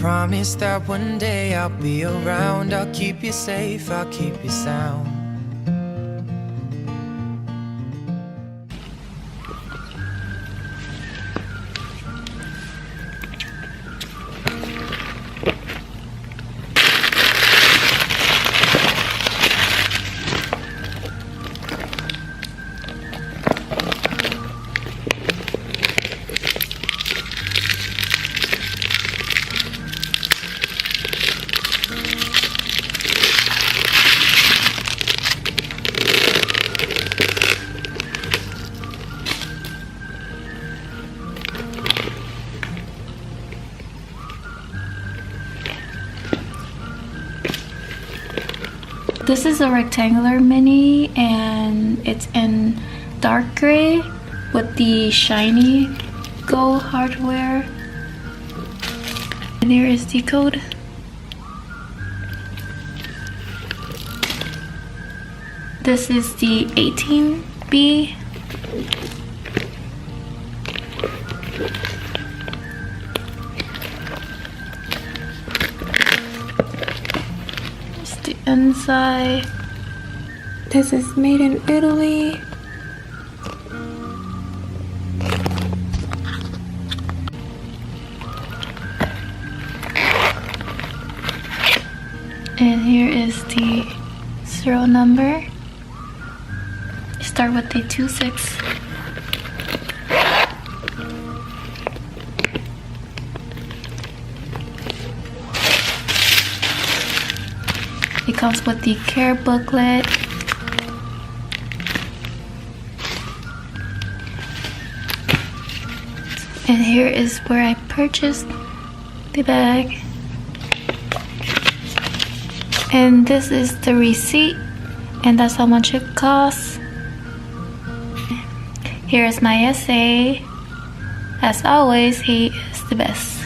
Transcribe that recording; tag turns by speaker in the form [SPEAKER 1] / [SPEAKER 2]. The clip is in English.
[SPEAKER 1] promise that one day I'll be around. I'll keep you safe, I'll keep you sound.
[SPEAKER 2] This is a rectangular mini and it's in dark gray with the shiny gold hardware. And here is the code. This is the 18B. Inside, this is made in Italy. And here is the serial number. Start with the 26. It comes with the care booklet. And here is where I purchased the bag. And this is the receipt, and that's how much it costs. Here is my essay. As always, he is the best.